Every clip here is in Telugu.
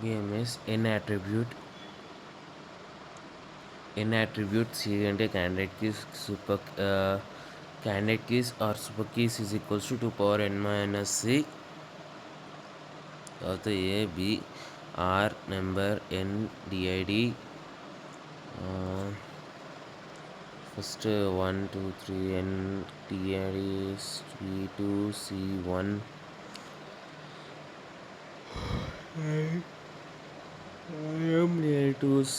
BMS n attribute C అంటే candidate keys or super keys is equals to 2 power n minus c. తర్వాత A B R number N DID. First 1 2 3 N DID C2 C1 to C.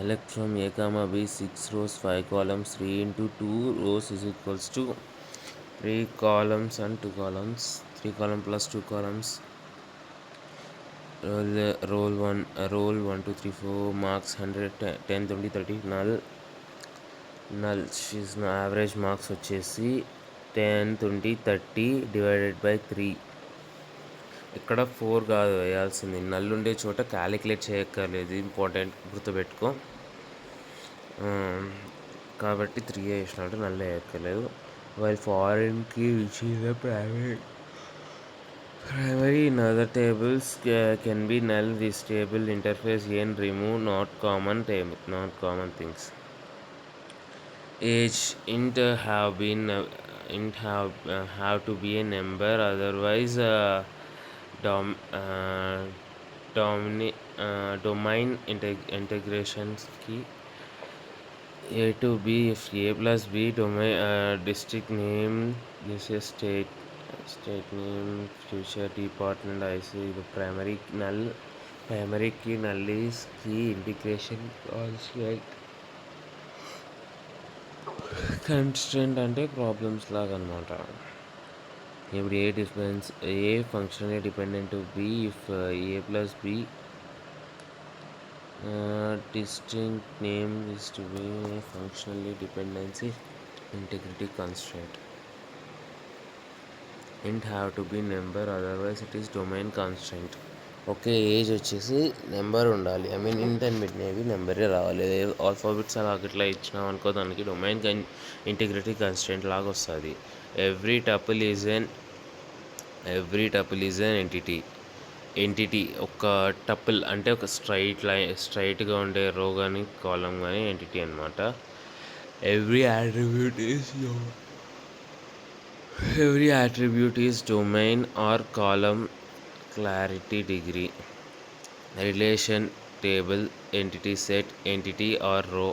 Elect from A comma B 6 rows 5 columns 3 into 2 rows is equals to 3 columns and 2 columns 3 column plus 2 columns. Roll 1 roll 1 2 3 4 marks 100 10 20 30 null she's average marks వచ్చేసి 10 20 30 divided by 3. ఇక్కడ 4 కాదు వేయాల్సింది, నల్ ఉండే చోట క్యాలిక్యులేట్ చేయక్కర్లేదు, ఇంపార్టెంట్ గుర్తుపెట్టుకో. కాబట్టి 3 వేసినట్టు నల్ వేయక్కర్లేదు. వైల్ ఫారిన్కి ఇచ్చిన primary in other tables can be null. This table interface n remove not common things. Age int have to be a number, otherwise domain integration key. A to B, if A plus B domain district name, this is state name, future department. I see the primary key null is key integration constraint అంటే ప్రాబ్లమ్స్ లాగా అనమాట. ఇప్పుడు A functionally dependent to B if A plus B distinct name is to be functionally dependency integrity constraint. Int have to be number, otherwise it is domain constraint. Okay, age వచ్చేసి నెంబర్ ఉండాలి, ఐ మీన్ ఇంట్ అని పెట్టినవి నెంబరే రావాలి. ఆల్ఫాబెట్స్ అలా ఇట్లా ఇచ్చినాం అనుకో, దానికి డొమైన్ ఇంటిగ్రిటీ కన్స్ట్రెంట్ లాగా వస్తుంది. Every tuple is N entity. ఒక టపుల్ అంటే ఒక స్ట్రైట్గా ఉండే రో కానీ కాలం కానీ ఎంటిటీ అనమాట. Every attribute is domain or column clarity degree. Relation, table, entity set, entity or row,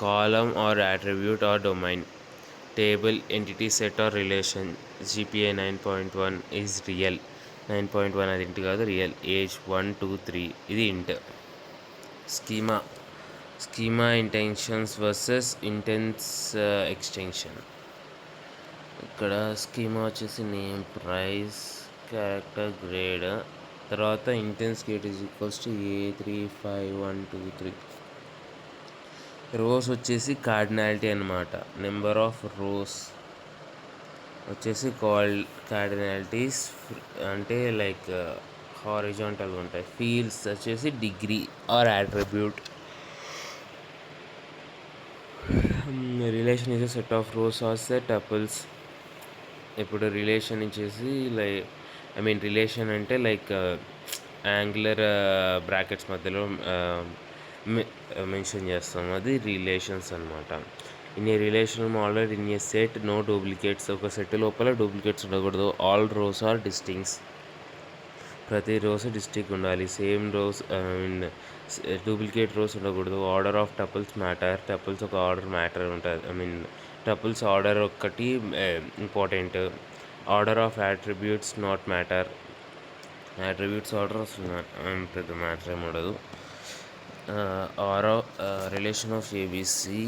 column or attribute or domain. Table, entity set or relation. GPA 9.1 is real. 9.1 అది ఇంటి కాదు, రియల్. ఏజ్ 1 2 3 ఇది int. Schema intensions versus instance extension. ఇక్కడ స్కీమా వచ్చేసి నేమ్, ప్రైస్, క్యారెక్టర్, గ్రేడ్. తర్వాత instance gate is equals to A3512 rows వచ్చేసి కార్డినాలిటీ అనమాట. నెంబర్ ఆఫ్ రోస్ వచ్చేసి కార్డినాలిటీస్ అంటే లైక్ హారిజాంటల్గా ఉంటాయి. ఫీల్డ్స్ వచ్చేసి degree or attribute. Relation is a set of rows or set tuples. ఇప్పుడు రిలేషన్ వచ్చేసి రిలేషన్ అంటే లైక్ యాంగులర్ బ్రాకెట్స్ మధ్యలో మెన్షన్ చేస్తాం, అది రిలేషన్స్ అనమాట. In a relation model in A set no duplicates. ఒక సెట్ లోపల డూప్లికేట్స్ ఉండకూడదు. All rows are distincts. ప్రతి రోస్ డిస్టింక్ట్ ఉండాలి. సేమ్ రోస్ డూప్లికేట్ రోస్ ఉండకూడదు. Order of tuples matter. Tuples ఒక ఆర్డర్ మ్యాటర్ ఉంటుంది. టపుల్స్ ఆర్డర్ ఒక్కటి important. Order of attributes not matter. Attributes order పెద్ద మ్యాటర్ ఏమి ఉండదు. Relation of ABC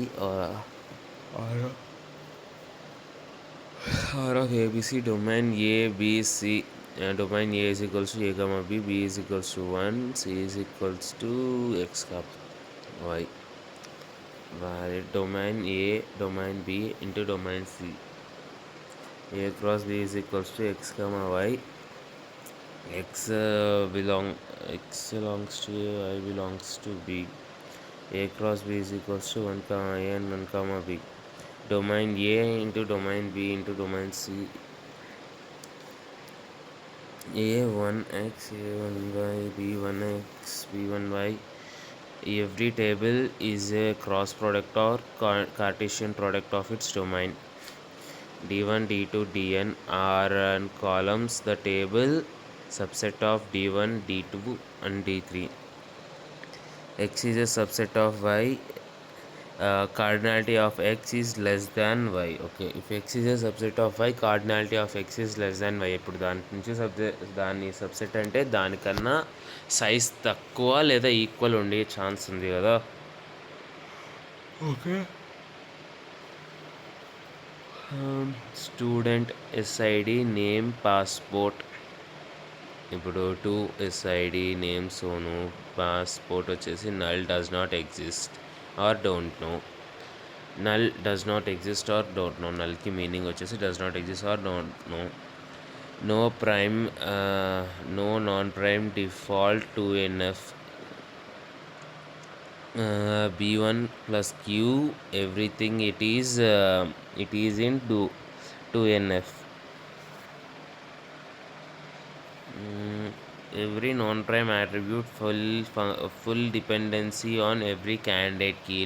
R of ABC domain ABC. domain A is equals to A comma B, B is equals to 1, C is equals to X comma Y. Valid domain A, domain B into domain C. A cross B is equals to X comma Y. X belongs to A, Y belongs to B. A cross B is equals to 1 comma A and 1 comma B. Domain A into domain B into domain C. a1x, a1y, b1x, b1y. Every table is a cross product or Cartesian product of its domain. d1, d2, dn are columns. The table subset of d1, d2 and d3. X is a subset of y. Cardinality of x is less than y. Okay, if x is a subset of y, cardinality of x is less than y. ఇప్పుడు దాని నుంచి దాని సబ్సెట్ అంటే దానికన్నా సైజ్ తక్కువ లేదా ఈక్వల్ ఉండే ఛాన్స్ ఉంది కదా. Okay. Student SID name passport. ఇప్పుడు 2 ఎస్ఐడి నేమ్ సోను, పాస్పోర్ట్ వచ్చేసి null does not exist or don't know. Null does not exist or don't know. నల్కి మీనింగ్ వచ్చేసి does not exist or don't know. No prime, no non prime default 2NF. b1 plus q, everything it is in 2NF. Every non-prime attribute full dependency on every candidate key.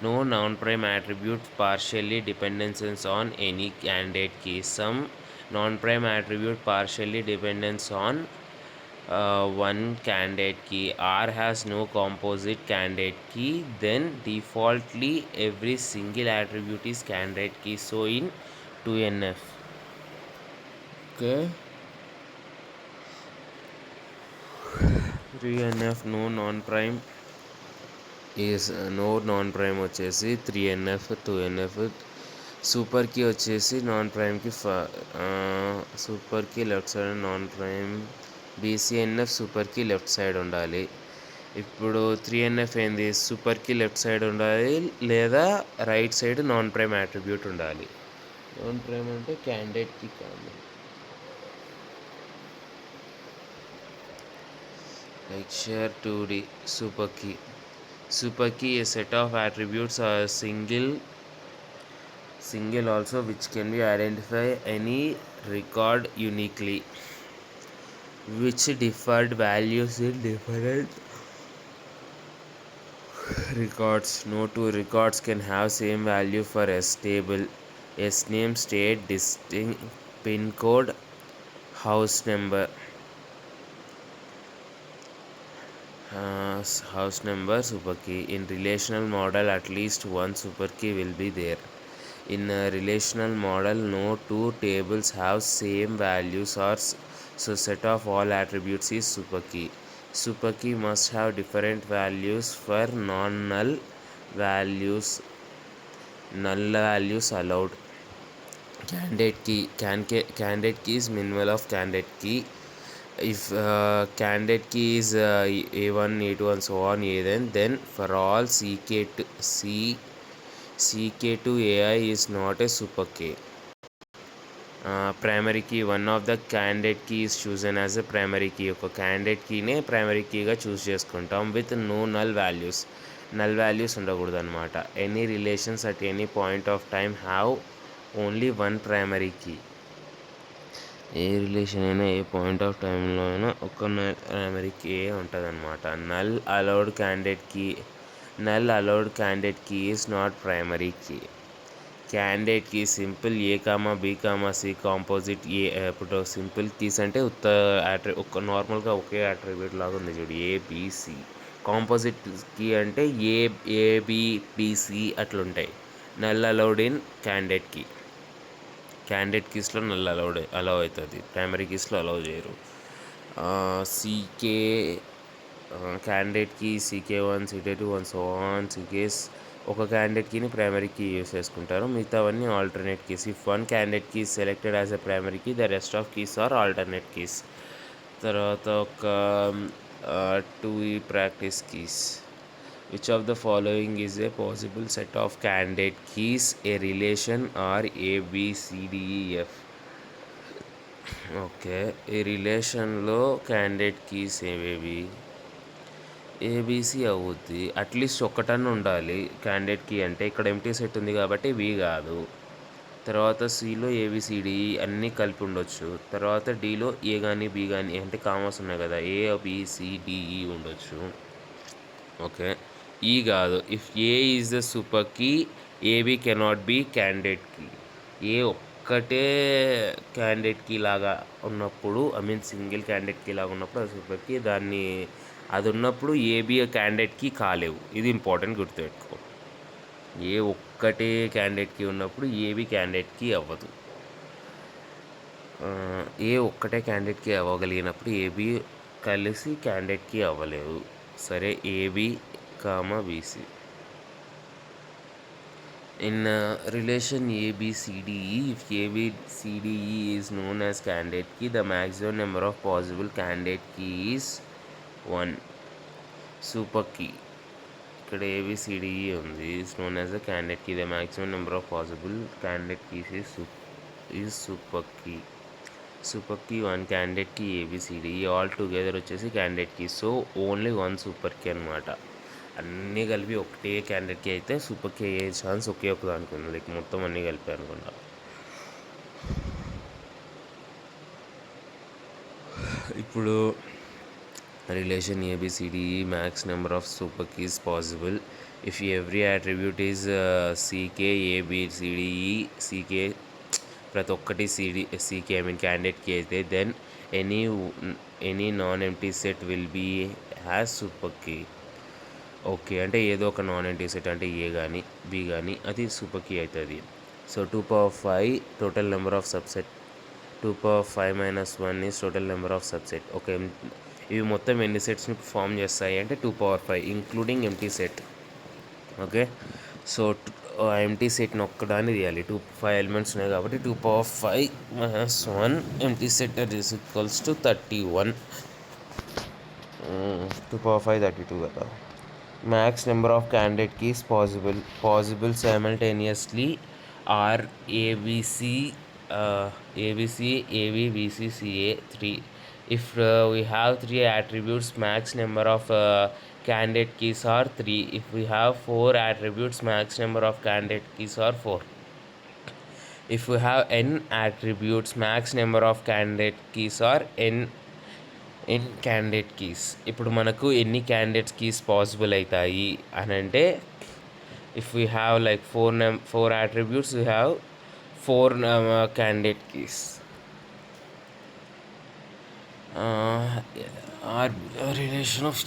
No non-prime attribute partially dependence on any candidate key. Some non-prime attribute partially dependence on one candidate key. R has no composite candidate key. Then defaultly every single attribute is candidate key. So in 2NF. Okay. 3NF no non-prime is no non-prime వచ్చేసి 3NF 2NF. సూపర్ కీ వచ్చేసి నాన్ ప్రైమ్కి super key left side non prime. BCNF super key left side ఉండాలి. ఇప్పుడు 3NF ఏంది, సూపర్ కీ లెఫ్ట్ సైడ్ ఉండాలి లేదా right side non prime attribute ఉండాలి. నాన్ ప్రైమ్ అంటే క్యాండిడేట్ కీ కాదు. Lecture 2D. Super key. Super key is a set of attributes or single also which can be identify any record uniquely, which differed values in different records. No two records can have same value for S table. S name, state, distinct, pin code, house number. House number super key. In relational model at least one super key will be there. In a relational model no two tables have same values or so set of all attributes is super key. Super key must have different values for non-null values. Null values allowed. Candidate key. Candidate key is minimal of candidate key. If candidate key is A1, A2 and so on, then for all CK to AI is not a super key. Primary key, one of the candidate key is chosen as a primary key. ఒక candidate keyనే primary keyగా చూస్ చేసుకుంటాం with no null values. null values ఉండకూడదు అనమాట. Any relations at any point of time have only one primary key. A relation అయినా ఏ పాయింట్ ఆఫ్ టైంలో అయినా ఒక ప్రైమరీ కీ ఉంటుంది అనమాట. Null allowed candidate key is not primary key. Candidate key simple A, B, C composite A. ఇప్పుడు సింపుల్ కీస్ అంటే ఒక నార్మల్గా ఒకే అట్రిబ్యూట్ లాగా ఉంది చూడు, ABC. కాంపోజిట్ కీ అంటే ABBC అట్లుంటాయి. Null allowed in candidate key. Candidate కీస్లో నల్ అలౌ అవుతుంది, ప్రైమరీ కీస్లో అలౌ చేయరు. CK candidate key CK1, CK2 and so on. CKs ఒక క్యాండిడేట్ కీని ప్రైమరీ కీ యూస్ చేసుకుంటారు, మిగతావన్నీ alternate keys. If one candidate key selected as a primary key the rest of keys are alternate keys. తర్వాత ఒక 2 practice keys. Which of the following is a possible set of candidate keys, a relation or ABCDEF? Okay, ఈ రిలేషన్లో క్యాండిడేట్ కీస్ ఏవేవి? ABC అవుద్ది. అట్లీస్ట్ ఒకటన్నా ఉండాలి క్యాండిడేట్ కీ అంటే. ఇక్కడ ఎంటీ సెట్ ఉంది కాబట్టి వి కాదు. తర్వాత సిలో ఏబిసిడిఈ అన్నీ కలిపి ఉండొచ్చు. తర్వాత డిలో ఏ కానీ బి కానీ అంటే కామర్స్ ఉన్నాయి కదా, ఏ బిసిడిఈ ఉండొచ్చు. ఓకే, ఈ కాదు. If A is the super key, AB cannot be candidate key. A ఒక్కటే క్యాండిడేట్ కీ లాగా ఉన్నప్పుడు, I mean single candidate key లాగా ఉన్నప్పుడు అది సూపర్ కీ. అది ఉన్నప్పుడు ఏబి క్యాండిడేట్ కీ కాలేవు. ఇది ఇంపార్టెంట్, గుర్తుపెట్టుకో. ఏ ఒక్కటే క్యాండిడేట్ కీ ఉన్నప్పుడు ఏబి క్యాండిడేట్ కీ అవ్వదు. ఏ ఒక్కటే క్యాండిడేట్ కీ అవ్వగలిగినప్పుడు ఏబి కలిసి క్యాండిడేట్ కీ అవ్వలేవు. సరే, AB BC. In relation ABCDE, if ABCDE is known as candidate key, the maximum number of possible candidate key is 1. Super key. ఇక్కడ ABCDE ఉంది, is known as the candidate key. The maximum number of possible candidate keys is super key. Super key 1, candidate key ABCDE all together వచ్చేసి candidate key. So only 1 super key అనమాట. అన్నీ కలిపి ఒకటే క్యాండిడేట్కి అయితే సూపర్ కీ అయ్యే ఛాన్స్ ఒకే ఒకటి అనుకున్నాను, లైక్ మొత్తం అన్నీ కలిపి అనుకున్నా. ఇప్పుడు relation ABCDE max number of super keys possible if every attribute is CK ABCDE. CK ప్రతి ఒక్కటి CK I mean candidate key అయితే then any non empty set will be has super key. Okay, అంటే ఏదో ఒక నాన్ ఎంటీ సెట్ అంటే ఏ కానీ బి కానీ అది సూపర్ కీ అవుతుంది. So 2^5 total number of subset. 2^5 - 1 is total number of subset. Okay, ఇవి మొత్తం ఎన్ని సెట్స్ని ఫామ్ చేస్తాయి అంటే 2^5 including empty set. Okay, so empty సెట్ని ఒక్కదాన్ని తీయాలి. 5 ఎలిమెంట్స్ ఉన్నాయి కాబట్టి 2^5 - 1 empty set is equals to 31. 2^5 32 కదా. Max number of candidate keys possible simultaneously are ABC, AB, BC, CA 3. If we have 3 attributes, max number of candidate keys are 3. If we have 4 attributes, max number of candidate keys are 4. If we have n attributes, max number of candidate keys are n candidate keys. ఇప్పుడు మనకు ఎన్ని క్యాండిడేట్స్ కీస్ పాసిబుల్ అవుతాయి అని అంటే, if we have like 4 attributes, we have 4 candidate keys. Relation of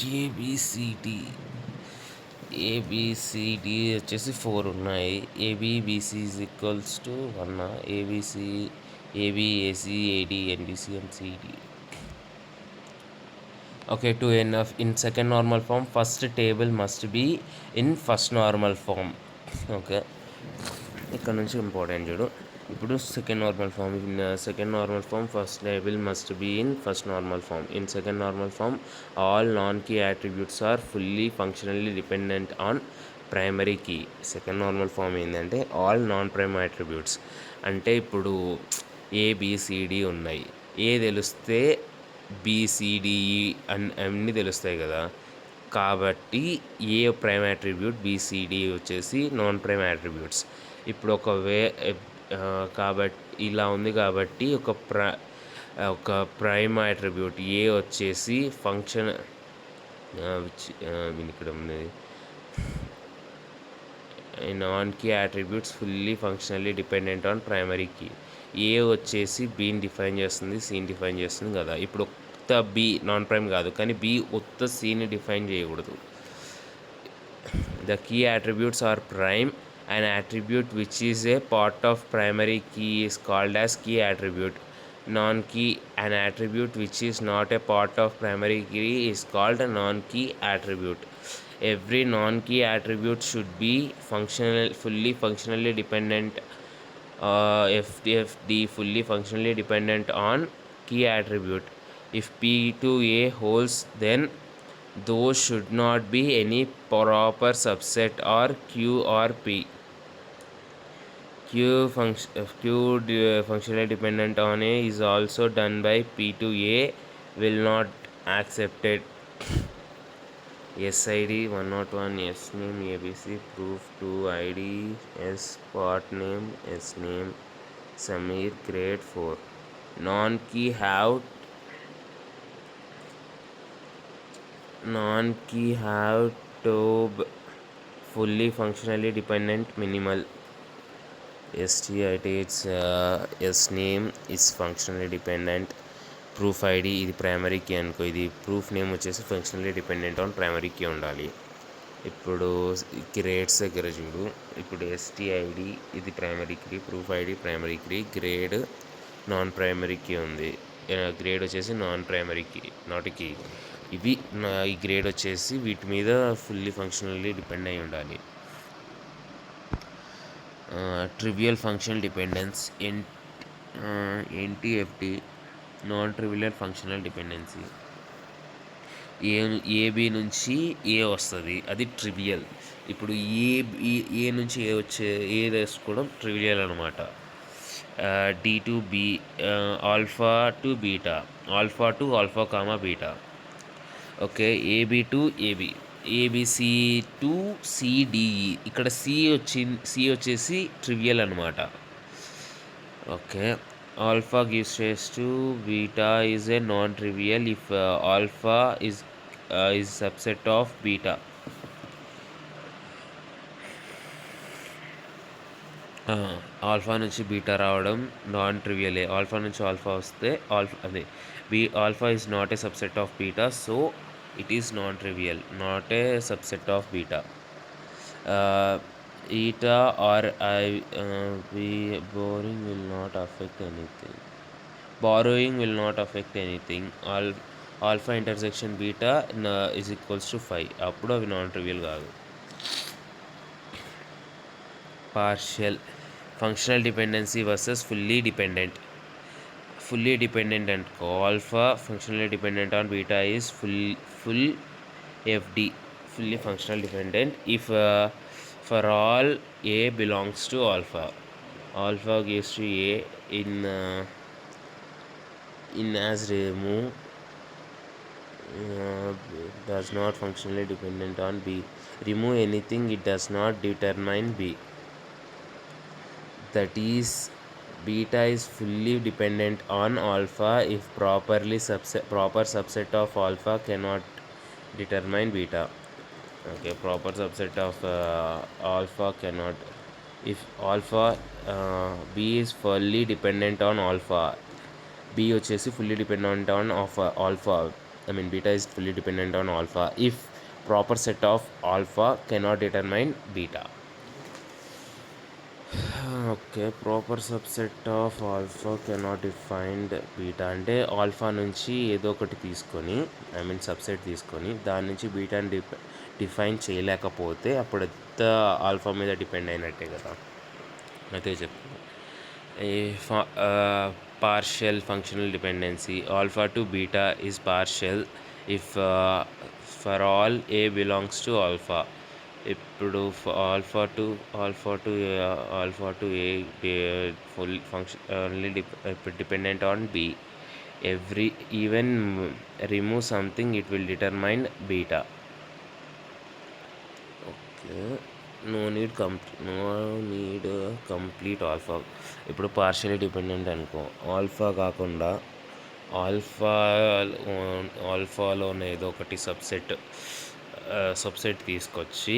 ABCD వచ్చేసి 4 ఉన్నాయి. ABBC is equals to 1. ABC AB AC AD NBC MCD. Okay, to in second normal form, first table must be in first normal form. Okay, ఇక్కడ నుంచి ఇంపార్టెంట్ చూడు. ఇప్పుడు second normal form. In second normal form first table must be in first normal form. In second normal form all non key attributes are fully functionally dependent on primary key. Second normal form ఏంటంటే ఆల్ నాన్ ప్రైమ్ అట్రిబ్యూట్స్. అంటే ఇప్పుడు ఏబిసిడి ఉన్నాయి, ఏ తెలిస్తే బిసిడిఈ అన్నీ తెలుస్తాయి కదా. కాబట్టి ఏ ప్రైమ్ అట్రిబ్యూట్, బిసిడి వచ్చేసి నాన్ ప్రైమ్ అట్రిబ్యూట్స్. ఇప్పుడు కాబట్టి ఇలా ఉంది కాబట్టి ఒక ప్రైమ్ అట్రిబ్యూట్ ఏ వచ్చేసి ఫంక్షన్ ఇక్కడ ఉంది non key attributes fully functionally dependent on primary key. A వచ్చేసి బీని డిఫైన్ చేస్తుంది, సీని డిఫైన్ చేస్తుంది కదా. ఇప్పుడు ఒత్త బి నాన్ ప్రైమ్ కాదు, కానీ బి ఒత్త సీని డిఫైన్ చేయకూడదు. The key attributes are prime. an attribute which is a part of primary key is called as key attribute. Non-key, an attribute which is not a part of primary key is called a non-key attribute. Every non-key attribute should be fully functionally dependent. If the fully functionally dependent on key attribute. If P to A holds, then those should not be any proper subset or Q or P. Functionally dependent on A is also done by P to A will not accepted. SID 101, S name ABC, proof 2 ID, S part name, S name, Samir, grade 4. Non-key have to fully functionally dependent minimal. STIT, its S name is functionally dependent. Proof ID ఇది ప్రైమరీ కీ అనుకో, ఇది ప్రూఫ్ నేమ్ వచ్చేసి functionally dependent on primary key ఉండాలి. ఇప్పుడు గ్రేడ్స్ దగ్గర చూడు, ఇప్పుడు STID ఇది primary key, proof ID primary key, grade non primary key ఉంది. గ్రేడ్ వచ్చేసి non primary key, not key. ఇవి ఈ గ్రేడ్ వచ్చేసి వీటి మీద ఫుల్లీ ఫంక్షనల్లీ డిపెండ్ అయి ఉండాలి. Trivial functional dependence NTFD, non trivial functional dependency. A B నుంచి ఏ వస్తుంది, అది ట్రివియల్. ఇప్పుడు ఏ నుంచి ఏ వేసుకోవడం ట్రివియల్ అనమాట. D to B, alpha to beta, alpha to alpha comma beta. Okay, AB to AB, ABC to CDE. ఇక్కడ సి వచ్చేసి ట్రివియల్ అనమాట. Okay, alpha gives rise to beta is a non-trivial if alpha is subset of beta. Alpha నుంచి బీటా రావడం నాన్ ట్రివియలే. ఆల్ఫా నుంచి ఆల్ఫా వస్తే alpha is not a subset of beta, so it is non trivial, not a subset of beta. Eta or borrowing will not affect anything. Borrowing will not affect anything. Alpha intersection beta is equals to 5. అప్పుడు అవి నాన్ ట్రివియల్ కాదు. Partial functional dependency versus fully dependent. Fully dependent అనుకో, alpha functionally dependent on beta is full FD, fully functional dependent, if for all A belongs to alpha. Alpha gives to A in as remove does not functionally dependent on B. Remove anything, it does not determine B. That is, beta is fully dependent on alpha if proper subset of alpha cannot determine beta. Okay, proper subset of alpha cannot. If alpha B is fully dependent on alpha, B వచ్చేసి fully dependent on alpha, I mean beta is fully dependent on alpha if proper set of alpha cannot determine beta. Okay, proper subset of alpha cannot defined beta అంటే ఆల్ఫా నుంచి ఏదో ఒకటి తీసుకొని, ఐ మీన్ సబ్సెట్ తీసుకొని దాని నుంచి బీటాని డిఫైన్ చేయలేకపోతే అప్పుడు ఎంత ఆల్ఫా మీద డిపెండ్ అయినట్టే కదా. అయితే చెప్తాను. Partial functional dependency, alpha to beta is partial if for all A belongs to alpha. ఇప్పుడు alpha to A full function only dependent on B. Even remove something it will determine beta. Okay, no need complete alpha. ఇప్పుడు పార్షియల్లీ డిపెండెంట్ అనుకో, ఆల్ఫా కాకుండా ఆల్ఫాలోనే ఏదో ఒకటి సబ్సెట్ తీసుకొచ్చి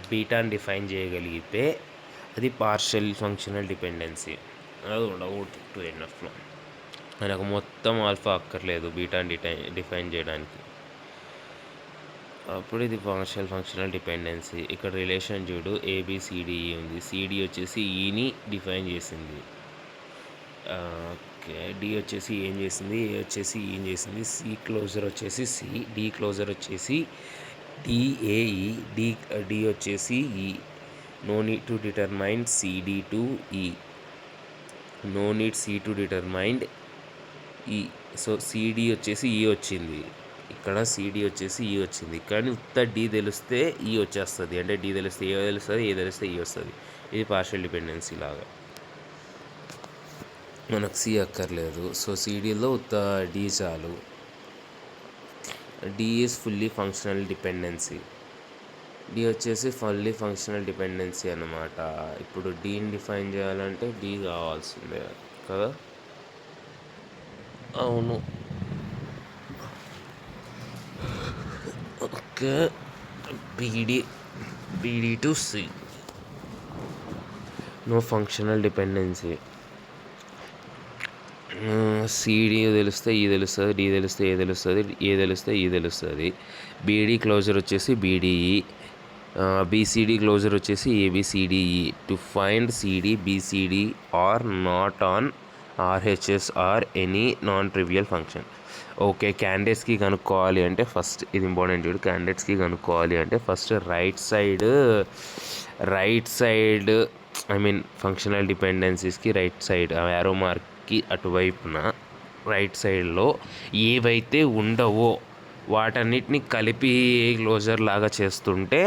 బీటాని డిఫైన్ చేయగలిగితే అది పార్షియల్ ఫంక్షనల్ డిపెండెన్సీ. అది ఉండకూడదు టు ఎన్ఎఫ్లో. మనకు మొత్తం ఆల్ఫా అక్కర్లేదు బీటాని డిఫైన్ చేయడానికి. అప్పుడు ఇది పార్షియల్ ఫంక్షనల్ డిపెండెన్సీ. ఇక్కడ రిలేషన్ చూడు, ABCDE ఉంది. CD వచ్చేసి ఈని డిఫైన్ చేసింది. ఓకే, D వచ్చేసి ఏం చేసింది, ఏ వచ్చేసి ఏం చేసింది, C క్లోజర్ వచ్చేసి C, D క్లోజర్ వచ్చేసి DAE, D వచ్చేసి E. No need to determine CD to E, no need C to determined E. So CD వచ్చేసి E వచ్చింది, ఇక్కడ CD వచ్చేసి E వచ్చింది. కానీ ఉత్త D తెలిస్తే E వచ్చేస్తుంది, అంటే D తెలిస్తే ఏ తెలుస్తుంది, ఏ తెలిస్తే E వస్తుంది. ఇది పార్షియల్ డిపెండెన్సీ లాగా. మనకు C అక్కర్లేదు, సో CDలో ఉత్త D చాలు. D is fully functional dependency. D వచ్చేసి ఫుల్లీ ఫంక్షనల్ డిపెండెన్సీ అన్నమాట. ఇప్పుడు డీని డిఫైన్ చేయాలంటే డి కావాల్సిందే కదా. అవును. Okay. B D to C, no functional dependency. C D తెలిస్తే ఈ తెలుస్తుంది, డి తెలిస్తే ఏ తెలుస్తుంది, ఏ తెలిస్తే ఈ తెలుస్తుంది. బీడీ క్లోజర్ వచ్చేసి బీడీఈ, బీసీడీ క్లోజర్ వచ్చేసి ABCDE. To find CD BCD are not on RHS or any non trivial function. Okay, క్యాండిడేట్స్కి కనుక్కోవాలి అంటే ఫస్ట్ ఇది ఇంపార్టెంట్ చూడు. క్యాండిడేట్స్కి కనుక్కోవాలి అంటే first right side I mean functional డిపెండెన్సీస్కి రైట్ సైడ్ యారో మార్క్కి అటువైపున రైట్ సైడ్లో ఏవైతే ఉండవో వాటన్నిటిని కలిపి క్లోజర్ లాగా చేస్తుంటే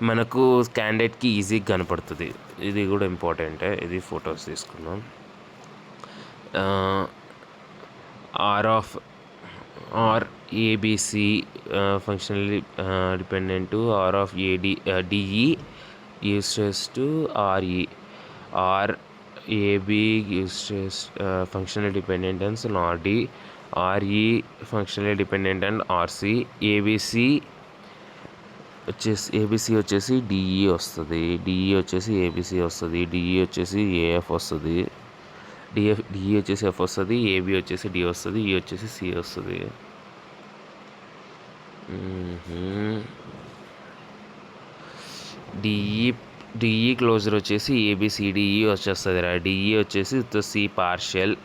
మనకు క్యాండిడేట్కి ఈజీగా కనపడుతుంది. ఇది కూడా ఇంపార్టెంటే. ఇది ఫొటోస్ తీసుకున్నాం. R A B C functionally dependent to R of D E use to R E. R A B use functional dependent and R D. R E functional dependent and R C. A B C వచ్చేసి డిఈ వస్తుంది, డిఈ వచ్చేసి ఏబిసి వస్తుంది, డిఈ వచ్చేసి ఏఎఫ్ వస్తుంది, డిఈ వచ్చేసి ఎఫ్ వస్తుంది, ఏబి వచ్చేసి డి వస్తుంది, ఈ వచ్చేసి సి వస్తుంది. డిఈ క్లోజర్ వచ్చేసి ఏబిసిడిఈ వచ్చేస్తుంది రా. డిఈ వచ్చేసి సి పార్షియల్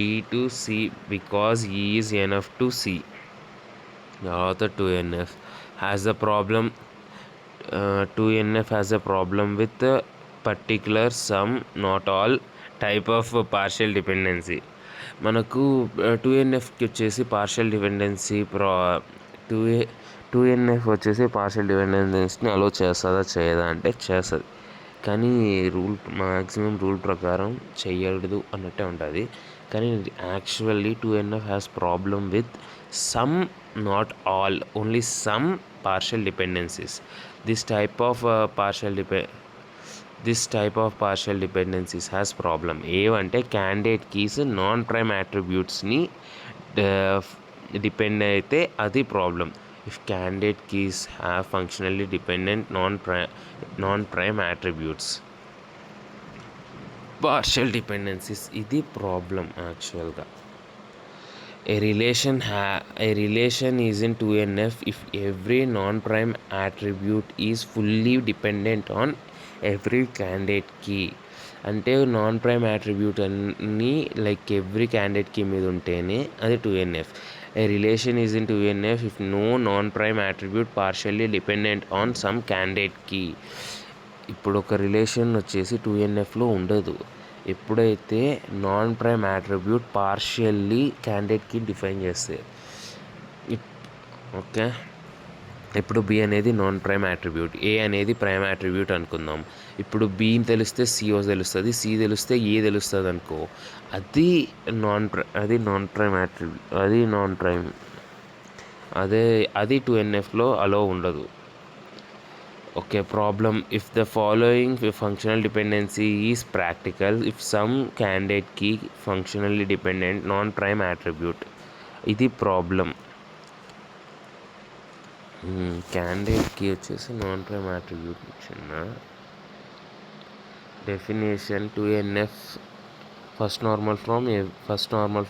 ఈ టు సి బికాజ్ ఈ ఈజ్ ఎనఫ్ టు సి. తర్వాత 2NF has a problem. 2NF has a problem with particular some not all type of partial dependency. మనకు 2NFకి వచ్చేసి పార్షియల్ డిపెండెన్సీ 2NF వచ్చేసి పార్షియల్ డిపెండెన్సీని అలో చేస్తుందా చేయదా అంటే చేస్తుంది, కానీ మ్యాక్సిమం రూల్ ప్రకారం చెయ్యదు అన్నట్టే ఉంటుంది. కానీ actually 2NF has problem with some not all, only some partial dependencies. This type of partial dependencies has problem. ఏవంటే క్యాండిడేట్ కీస్ నాన్ ప్రైమ్ అట్రిబ్యూట్స్ని డిపెండ్ అయితే అది problem. If candidate keys have functionally dependent non prime attributes, partial dependencies, ఇది ప్రాబ్లం యాక్చువల్గా. A relation is in 2NF if every non-prime attribute is fully dependent on every candidate key. అంటే నాన్ ప్రైమ్ అట్రిబ్యూట్ అన్ని లైక్ ఎవ్రీ క్యాండిడేట్ కీ మీద ఉంటేనే అది 2NF. A relation is in 2NF if no non-prime attribute partially dependent on some candidate key. ఇప్పుడు ఒక రిలేషన్ వచ్చేసి 2NFలో ఉండదు ఎప్పుడైతే నాన్ ప్రైమ్ అట్రిబ్యూట్ పార్షియల్లీ క్యాండిడేట్కి డిఫైన్ చేస్తే. ఓకే, ఇప్పుడు బి అనేది నాన్ ప్రైమ్ అట్రిబ్యూట్, ఏ అనేది ప్రైమ్ అట్రిబ్యూట్ అనుకుందాం. ఇప్పుడు బి తెలిస్తే సిఓ తెలుస్తుంది, సి తెలిస్తే ఏ తెలుస్తుంది అనుకో, అది నాన్ ప్రైమ్ అట్రిబ్యూట్, అది నాన్ ప్రైమ్, అది 2NFలో అలో ఉండదు. Okay, problem if the following functional dependency is practical if some candidate key functionally dependent non-prime attribute. ఇది ప్రాబ్లం. క్యాండిడేట్ కీ వచ్చేసి నాన్ ప్రైమ్ అట్రిబ్యూట్ చిన్న definition 2NF first normal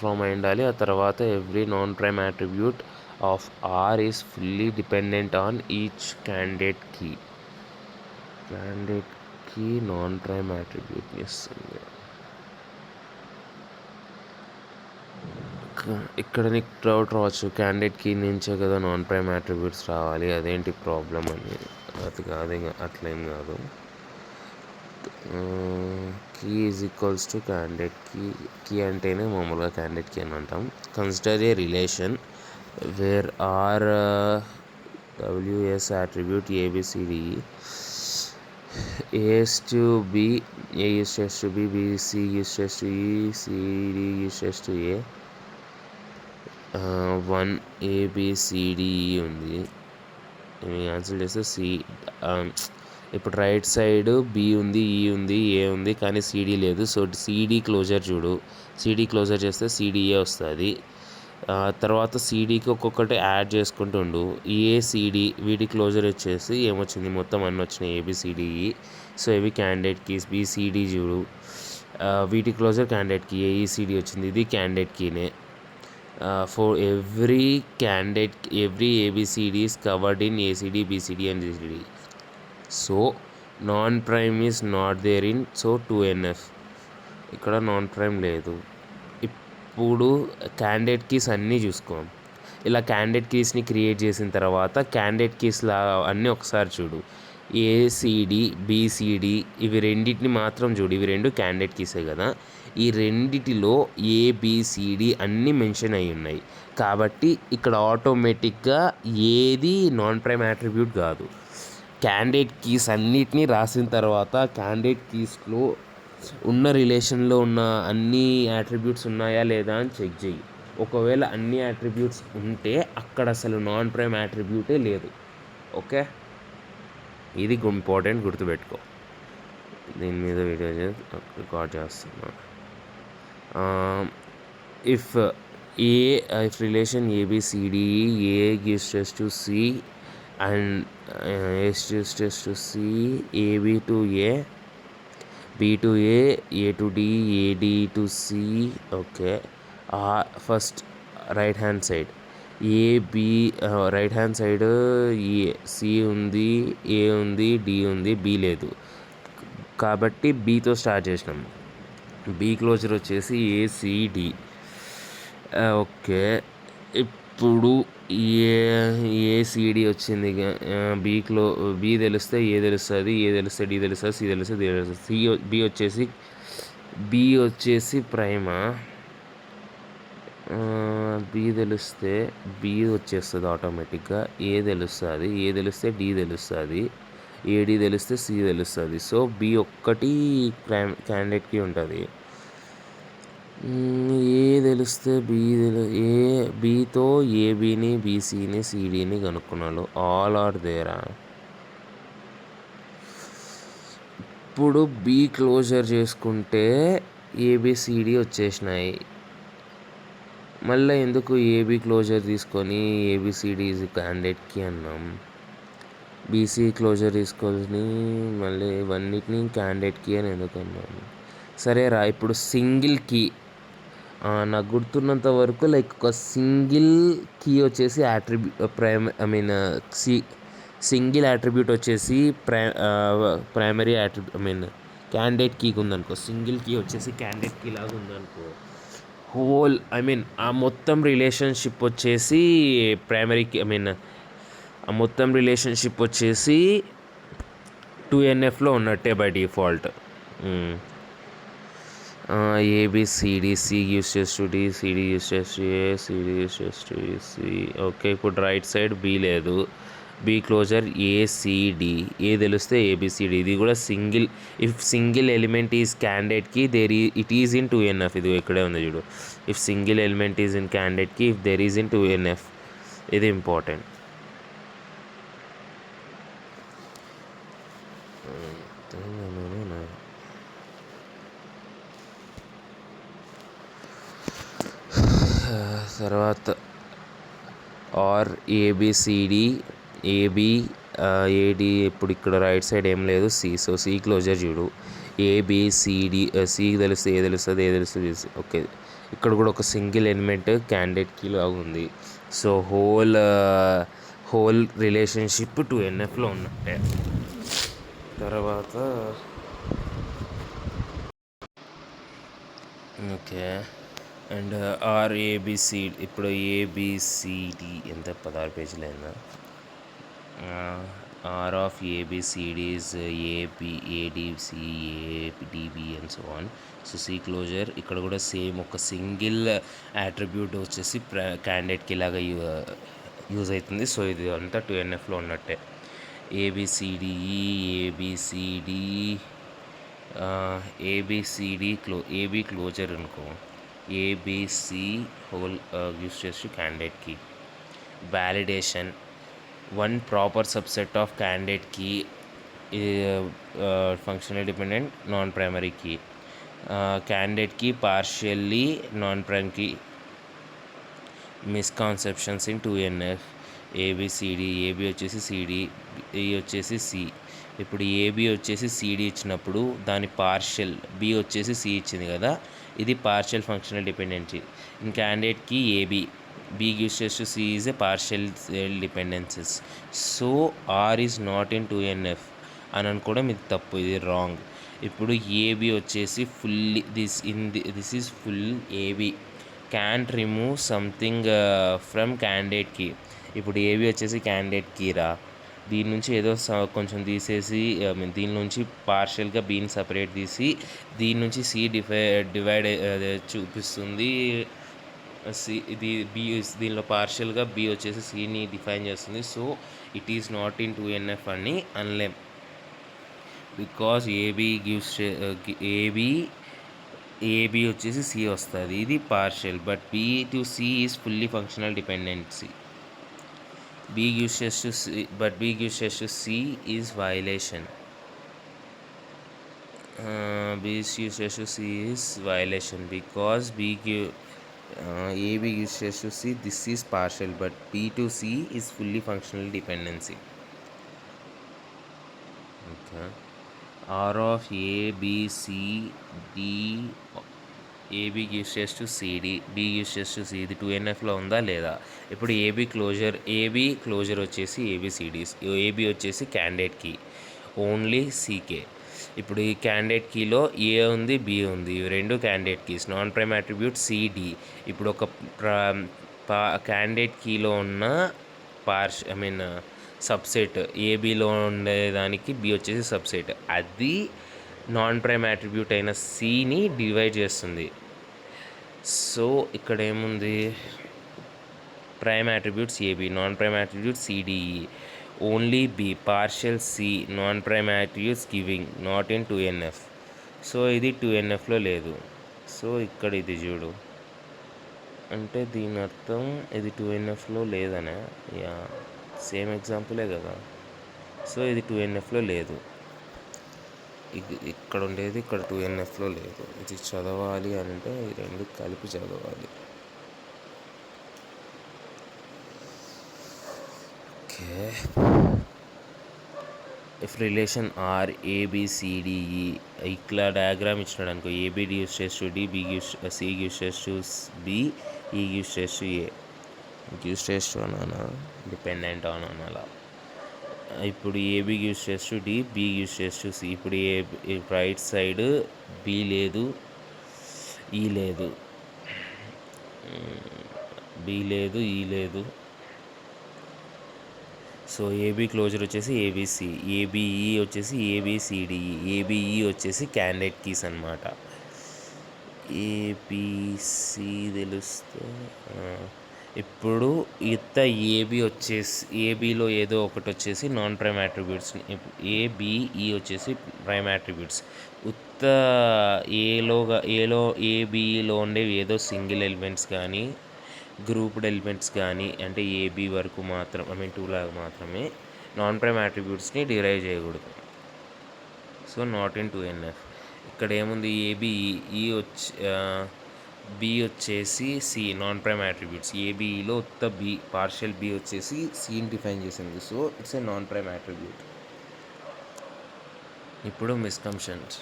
form అయి ఉండాలి. ఆ తర్వాత every non prime attribute of R is fully dependent on each candidate key non prime అట్రిబ్యూట్ని ఇస్తుంది. ఇక్కడ నీకు డౌట్ రావచ్చు, క్యాండిడేట్ కీ నుంచే కదా నాన్ ప్రైమ్ అట్రిబ్యూట్స్ రావాలి, అదేంటి ప్రాబ్లం అని. అది కాదు, అట్లేం కాదు. Key is equals to candidate key అంటేనే మామూలుగా క్యాండిడేట్ కీ అని అంటాం. Consider a relation where R WS attribute ABCD, A is to B, A is to B, B C is to E, C D is to A. 1 A B C D E ఉంది. క్యాన్సిల్ చేస్తే సి. ఇప్పుడు రైట్ సైడ్ బి ఉంది, ఈ ఉంది, ఏ ఉంది, కానీ సిడి లేదు. సో సిడి క్లోజర్ చూడు, సిడి క్లోజర్ చేస్తే సిడిఏ వస్తుంది. తర్వాత సిడికి ఒక్కొక్కటి యాడ్ చేసుకుంటూ ఉండు. ఏసిడి వీటి క్లోజర్ వచ్చేసి ఏమొచ్చింది, మొత్తం అన్నీ వచ్చినాయి ఏబిసిడిఈ. సో ఇవి క్యాండిడేట్ కీస్. బిసిడి చూడు, వీటి క్లోజర్ క్యాండిడేట్ కీ. ఏఈసిడి వచ్చింది, ఇది క్యాండిడేట్ కీనే. For every candidate every ABCD is covered in ACD, BCD and DCD. So non prime is not there in so 2NF. ఇక్కడ నాన్ ప్రైమ్ లేదు. ఇప్పుడు క్యాండిడేట్ కీస్ అన్నీ చూసుకో. ఇలా క్యాండిడేట్ కీస్ని క్రియేట్ చేసిన తర్వాత క్యాండిడేట్ కీస్లా అన్నీ ఒకసారి చూడు. ఏసిడి, బిసిడి ఇవి రెండింటిని మాత్రం చూడు. ఇవి రెండు క్యాండిడేట్ కీసే కదా. ఈ రెండిటిలో ఏబిసిడి అన్నీ మెన్షన్ అయి ఉన్నాయి కాబట్టి ఇక్కడ ఆటోమేటిక్గా ఏది నాన్ ప్రైమ్ యాట్రిబ్యూట్ కాదు. క్యాండిడేట్ కీస్ అన్నిటినీ రాసిన తర్వాత క్యాండిడేట్ కీస్లో ఉన్న రిలేషన్లో ఉన్న అన్ని యాట్రిబ్యూట్స్ ఉన్నాయా లేదా అని చెక్ చేయి. ఒకవేళ అన్ని యాట్రిబ్యూట్స్ ఉంటే అక్కడ అసలు నాన్ ప్రైమ్ యాట్రిబ్యూటే లేదు. ఓకే, ఇది ఇంపార్టెంట్, గుర్తుపెట్టుకో. దీని మీద వీడియో రికార్డ్ చేస్తున్నా. If relation A B C D E, A gives rise to C and S gives to C, AB to A, B to A, A to D, AD to C. Okay, first right hand side AB, right hand side C ఉంది, A ఉంది, D ఉంది, B లేదు కాబట్టి Bతో స్టార్ట్ చేసినాం. B క్లోజర్ వచ్చేసి ACD. ఓకే, ఇప్పుడు ఏసిడి వచ్చింది. బి తెలిస్తే ఏ తెలుస్తుంది, ఏ తెలిస్తే డి తెలుస్తుంది, సి తెలిస్తే డి తెలుస్తుంది. బి వచ్చేసి ప్రైమా. బి తెలిస్తే బి వచ్చేస్తుంది ఆటోమేటిక్గా. ఏ తెలుస్తుంది, ఏ తెలిస్తే డి తెలుస్తుంది, ఏడి తెలిస్తే సి తెలుస్తుంది. సో బి ఒక్కటి క్యాండిడేట్కి ఉంటుంది. ఏ తెలిస్తే బీతో ఏబీని, బీసీని, సిడిని కనుక్కున్నాడు. All are దేరా. ఇప్పుడు బి క్లోజర్ చేసుకుంటే ఏబిసిడి వచ్చేసినాయి. మళ్ళీ ఎందుకు ఏబీ క్లోజర్ తీసుకొని ఏబిసిడి ఈజ్ క్యాండిడేట్కి అన్నాం. బీసీ క్లోజర్ తీసుకొని మళ్ళీ ఇవన్నిటిని క్యాండిడేట్కి అని ఎందుకు అన్నాం. సరేరా, ఇప్పుడు సింగిల్ కీ నాకు గుర్తున్నంత వరకు లైక్ ఒక సింగిల్ కీ వచ్చేసి సింగిల్ యాట్రిబ్యూట్ వచ్చేసి ప్రైమరీ యాట్రిబ్యూట్ క్యాండిడేట్ కీకి ఉందనుకో. సింగిల్ కీ వచ్చేసి క్యాండిడేట్ కీ లాగా ఉందనుకో. ఆ మొత్తం రిలేషన్షిప్ వచ్చేసి ప్రైమరీ కీ ఆ మొత్తం రిలేషన్షిప్ వచ్చేసి 2NFలో ఉన్నట్టే by default. ABCD, C use చేస్ టు డి, సిడి యూస్ చేస్ టు ఏ, సిడి యూస్ చేస్ టు సి. ఓకే, ఇప్పుడు రైట్ సైడ్ బి లేదు. బి క్లోజర్ ఏసిడి, ఏ తెలిస్తే ఏబిసిడి. ఇది కూడా single. If single element is క్యాండిడేట్కి ఇట్ ఈజ్ ఇన్ 2NF. ఇది ఇక్కడే ఉంది చూడు. If single element is in క్యాండిడేట్కి, if there is in 2NF. ఇది ఇంపార్టెంట్. తర్వాత ఆర్ ఏబిసిడి, ఏబి, ఏడి. ఇప్పుడు ఇక్కడ రైట్ సైడ్ ఏం లేదు, సి. సో సి క్లోజర్ చూడు. ఏబిసిడి, సి తెలిస్తే ఏ తెలుస్తుంది, ఏ తెలుస్తుంది. ఓకే, ఇక్కడ కూడా ఒక సింగిల్ ఎలిమెంట్ క్యాండిడేట్కి లాగా ఉంది. సో హోల్ రిలేషన్షిప్ 2NFలో ఉన్నట్టే. తర్వాత ఓకే, అండ్ ఆర్ఏబిసి. ఇప్పుడు ఏబిసిడి ఎంత 16 పేజీలు అయిందా. R of ABCD is AB, ADC, ADB and so on. So C closure ఇక్కడ కూడా సేమ్ ఒక సింగిల్ యాట్రిబ్యూట్ వచ్చేసి క్యాండిడేట్కి ఇలాగా యూజ్ అవుతుంది. సో ఇది అంతా 2NFలో ఉన్నట్టే. ABCDE, ABCD, ABCD AB closure అనుకో. ఏబిసి హోల్ యూస్ చేసి క్యాండిడేట్కి. Validation one proper subset of candidate key functional dependent non primary key. Candidate key partially non prime key. Misconceptions in 2NF. ABCD, AB వచ్చేసి సిడి, ఈ వచ్చేసి సి. ఇప్పుడు ఏబి వచ్చేసి సిడి ఇచ్చినప్పుడు దాని పార్షియల్, బి వచ్చేసి సి ఇచ్చింది కదా, ఇది పార్షియల్ ఫంక్షనల్ డిపెండెన్సీ. ఇన్ క్యాండిడేట్కి AB, B gives rise to C is a partial dependencies. So R is not in 2NF అని అనుకోవడం ఇది తప్పు, ఇది రాంగ్. ఇప్పుడు ఏబి వచ్చేసి fully this is full A B can't remove something from candidate key. ఇప్పుడు ఏబి వచ్చేసి క్యాండిడేట్ కీరా, దీని నుంచి ఏదో కొంచెం తీసేసి దీని నుంచి పార్షియల్గా బీని సపరేట్ తీసి దీని నుంచి సి డివైడ్ చూపిస్తుంది. సి ఇది బి, దీనిలో పార్షియల్గా బి వచ్చేసి సిని డిఫైన్ చేస్తుంది. So it is not in 2NF అని అనలేం, బికాజ్ ఏబి వచ్చేసి సి వస్తుంది, ఇది partial. But B to C is fully functional dependency. B gives rise to C, but B gives rise to C is violation. B gives rise to C is violation because AB gives rise to C. This is partial, but B to C is fully functional dependency. Okay. R of A, B, C, D. A B gives rise to C D, B gives rise to C. ఇది 2NFలో ఉందా లేదా? ఇప్పుడు ఏబీ క్లోజర్ వచ్చేసి ఏబిసిడీస్, ఏబీ వచ్చేసి క్యాండిడేట్ కీ, ఓన్లీ సీకే. ఇప్పుడు ఈ క్యాండిడేట్ కీలో ఏ ఉంది, బి ఉంది, ఇవి రెండు candidate keys. Non prime attribute C D. ఇప్పుడు ఒక క్యాండిడేట్ కీలో ఉన్న సబ్సెట్ ఏబీలో ఉండేదానికి బి వచ్చేసి సబ్సెట్, అది నాన్ ప్రైమ్ అట్రిబ్యూట్ అయిన సిని డివైడ్ చేస్తుంది. సో ఇక్కడ ఏముంది, prime attributes A B, non prime attribute C D E, only B, partial C, non prime attributes giving, not in 2NF. So ఇది 2NFలో లేదు. సో ఇక్కడ ఇది చూడు, అంటే దీని అర్థం ఇది 2NFలో లేదనే. యా, సేమ్ ఎగ్జాంపులే కదా. సో ఇది 2NFలో లేదు, ఇక్కడ ఉండేది ఇక్కడ 2NFలో లేదు. ఇది చదవాలి అంటే ఈ రెండు కలిపి చదవాలి. Okay, if relation R ABCDE, ఇట్లా డయాగ్రామ్ ఇచ్చినాడు అనుకో, AB gives rise to D, C gives rise to B, E gives rise to A. Gives rise to అనాలా, డిపెండెంట్ ఆన్ అనాలా? ఇప్పుడు AB gives rise to D, B gives rise to C. ఇప్పుడు రైట్ సైడ్ బి లేదు, ఈ లేదు, బి లేదు, ఈ లేదు. సో ఏబీ క్లోజర్ వచ్చేసి ఏబిసి, ఏబిఈ వచ్చేసి ఏబిసిడిఈ, ఏబిఈ వచ్చేసి క్యాండిడేట్ కీస్ అనమాట. ఏబిసి తెలుస్తే ఇప్పుడు ఇత ఏబి వచ్చేసి, ఏబిలో ఏదో ఒకటి వచ్చేసి నాన్ ప్రైమ్ అట్రిబ్యూట్స్, ఏబిఈ వచ్చేసి ప్రైమ్ అట్రిబ్యూట్స్. ఉత్త ఏబిలో ఉండేవి ఏదో సింగిల్ ఎలిమెంట్స్ కానీ గ్రూప్డ్ ఎలిమెంట్స్ కానీ, అంటే ఏబి వరకు మాత్రం 2 లాగా మాత్రమే నాన్ ప్రైమ్ అట్రిబ్యూట్స్ని డిరైవ్ చేయకూడదు. So not in 2NF. ఇక్కడ ఏముంది, ఏబిఈ బి వచ్చేసి సి, నాన్ ప్రైమ్ అట్రిబ్యూట్స్. ఏబిఈలో ఉత్త బి, పార్షియల్ బి వచ్చేసి సిని డిఫైన్ చేసింది. So it's a non prime attribute. ఇప్పుడు misconceptions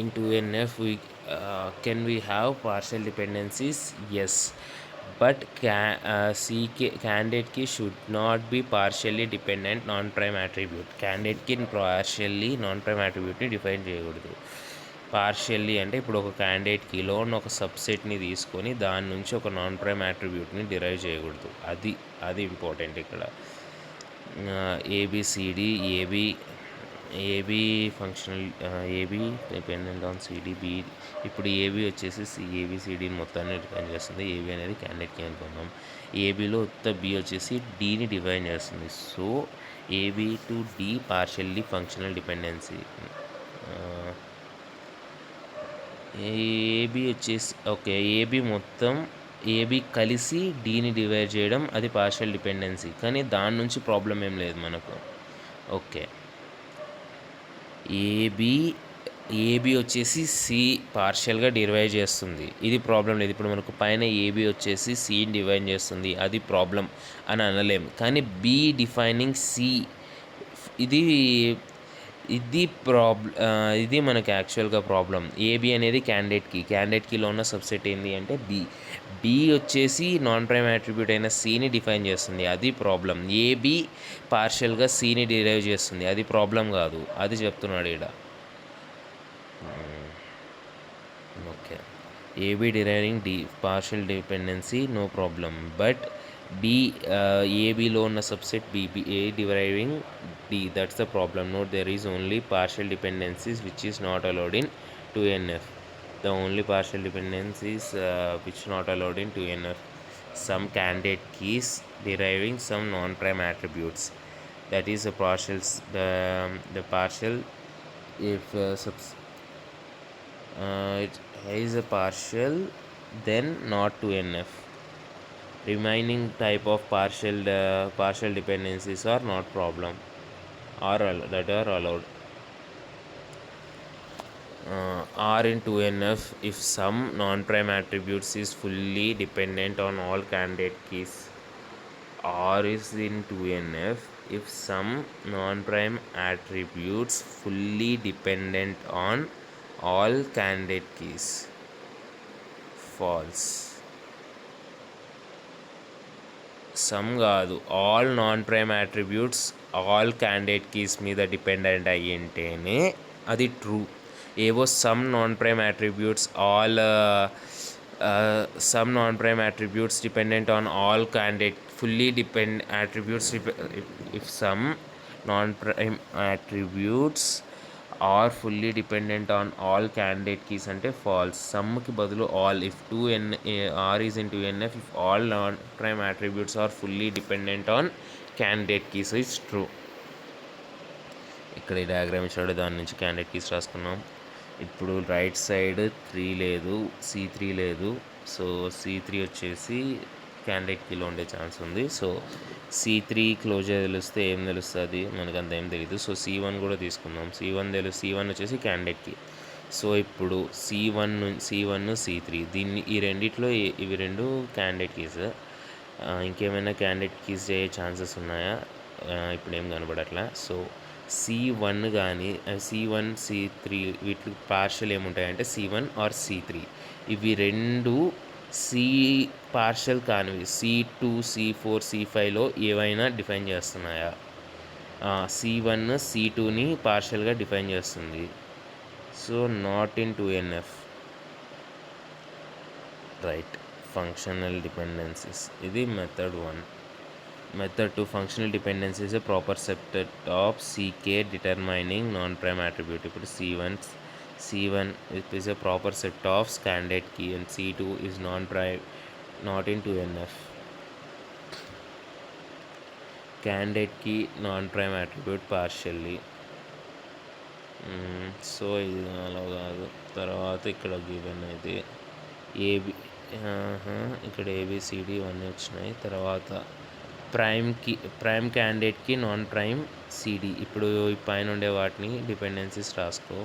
in 2NF. Can we have partial dependencies? Yes, but candidate key should not be partially dependent non-prime attribute. candidate key partially non-prime attribute ని డిఫైన్ చేయకూడదు. పార్షియల్లీ అంటే ఇప్పుడు ఒక క్యాండిడేట్ కీలో ఒక సబ్సెట్ని తీసుకొని దాని నుంచి ఒక నాన్ ప్రైమ్ అట్రిబ్యూట్ని డిరైవ్ చేయకూడదు. అది ఇంపార్టెంట్ ఇక్కడ. A B C D, A B functional, A B dependent on C D, B. ఇప్పుడు ఏబి వచ్చేసి ఏబిసిడిని మొత్తాన్ని డిఫైన్ చేస్తుంది. ఏబి అనేది క్యాండిడేట్ కీ అనుకుందాం. ఏబిలో ఉత్త బి వచ్చేసి డిని డిఫైన్ చేస్తుంది. So A B to D partially functional dependency. A B వచ్చేసి ఓకే, ఏబి మొత్తం ఏబి కలిసి డీని డివైడ్ చేయడం అది పార్షియల్ డిపెండెన్సీ, కానీ దాని నుంచి ప్రాబ్లం ఏం లేదు మనకు. ఓకే, ఏబి వచ్చేసి సి పార్షియల్గా డివైడ్ చేస్తుంది, ఇది ప్రాబ్లం లేదు. ఇప్పుడు మనకు పైన ఏబి వచ్చేసి సిని డివైడ్ చేస్తుంది, అది ప్రాబ్లం అని అనలేము. కానీ బి డిఫైనింగ్ సి, ఇది ఇది మనకి యాక్చువల్గా ప్రాబ్లం. ఏబి అనేది క్యాండిడేట్ కీలో ఉన్న సబ్సెట్ ఏంటి అంటే బి వచ్చేసి నాన్ ప్రైమ్ యాట్రిబ్యూట్ అయిన సిని డిఫైన్ చేస్తుంది, అది ప్రాబ్లం. ఏబి పార్షియల్గా సిని డిరైవ్ చేస్తుంది, అది ప్రాబ్లం కాదు, అది చెప్తున్నాడు ఇక్కడ. Okay, AB deriving D partial dependency no problem, but B ఏబిలో ఉన్న subset A deriving D, that's the problem. Note there is only partial dependencies which is not allowed in 2NF. The only partial dependencies which not allowed in 2NF, some candidate keys deriving some non-prime attributes, that is the partial if it is a partial then not 2NF. Remaining type of partial dependencies are not problem, that are allowed. Are in 2NF if some non-prime attributes is fully dependent on all candidate keys. R is in 2NF if some non-prime attributes fully dependent on all candidate keys. False. Some కాదు, all non prime attributes all candidate keys మీద డిపెండెంట్ అయ్యింటేనే అది ట్రూ. ఏవో some non prime attributes some non-prime attributes dependent on all candidate fully depend attributes if some non-prime attributes are fully dependent on all candidate keys అంటే false. సమ్కి బదులు all. if R is in 2NF if all non-prime attributes are fully dependent on candidate keys, it's true. ఇక్కడ ఈ డయాగ్రామ్ ఇచ్చాడు, దాని నుంచి క్యాండిడేట్ కీస్ రాసుకున్నాం. ఇప్పుడు రైట్ సైడ్ 3 లేదు, C3 లేదు, సో C3 వచ్చేసి క్యాండిడేట్ కీలో ఉండే ఛాన్స్ ఉంది. సో C3 క్లోజర్ తెలిస్తే ఏం తెలుస్తుంది, మనకు అంత ఏం తెలియదు. సో C1 కూడా తీసుకుందాం. C1 వచ్చేసి క్యాండిడేట్ కీ. సో ఇప్పుడు C1 C3 దీన్ని ఈ రెండిట్లో ఇవి రెండు క్యాండిడేట్ కీస్. ఇంకేమైనా క్యాండిడేట్ కీస్ అయ్యే ఛాన్సెస్ ఉన్నాయా, ఇప్పుడు ఏం కనబడట్లా. సో C1 కానీ C1 C3 వీటికి పార్షియల్ ఏముంటాయంటే C1 ఆర్ C3. ఇవి రెండు సి పార్షియల్ కానివి C2 C4 C5లో ఏవైనా డిఫైన్ చేస్తున్నాయా? C1 C2ని పార్షియల్గా డిఫైన్ చేస్తుంది. So not in 2NF. Right. Functional dependencies, ఇది method 1. Method 2, functional dependency is a proper subset of CK determining non-prime attribute. ఇప్పుడు C1 is a proper set of candidate key and C2 is non-prime, not in 2NF. Candidate key non-prime attribute partially. So ఇది అలా కాదు. తర్వాత ఇక్కడ గివెన్ అయితే ఇక్కడ ABCD ఇవన్నీ వచ్చినాయి. తర్వాత ప్రైమ్ క్యాండిడేట్కి నాన్ ప్రైమ్ సిడి. ఇప్పుడు పైన ఉండే వాటిని డిపెండెన్సీస్ రాసుకో.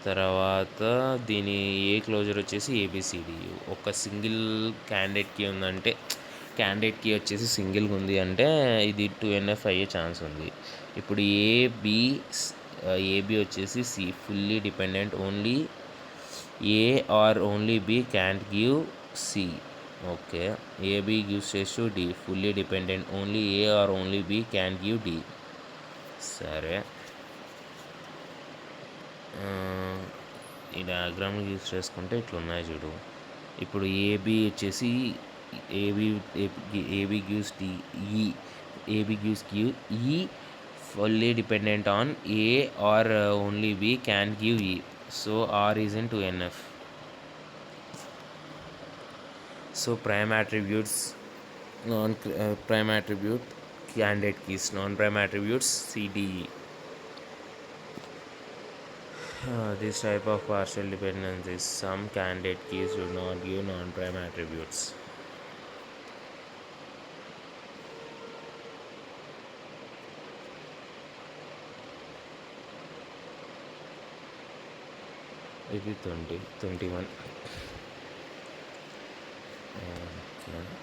తర్వాత దీని ఏ క్లోజర్ వచ్చేసి ABCD. ఒక సింగిల్ క్యాండిడేట్ కీ ఉందంటే, క్యాండిడేట్ కీ వచ్చేసి సింగిల్గా ఉంది అంటే ఇది 2NF అయ్యే ఛాన్స్ ఉంది. ఇప్పుడు ఏబి వచ్చేసి C fully dependent, only A or only B can't give C. Okay, AB gives rise to D, fully dependent, only A or only B can give D. సరే, ఈ డయాగ్రామ్ యూజ్ చేసుకుంటే ఇట్లున్నాయి చూడు. ఇప్పుడు ఏబి వచ్చేసి A B gives D, A B gives give E fully dependent on A or only B can give E. So R is in 2NF. So prime attributes, prime attribute candidate keys, non-prime attributes CDE. This type of partial dependencies, some candidate keys do not give non-prime attributes. ఇది 20, 21. Okay.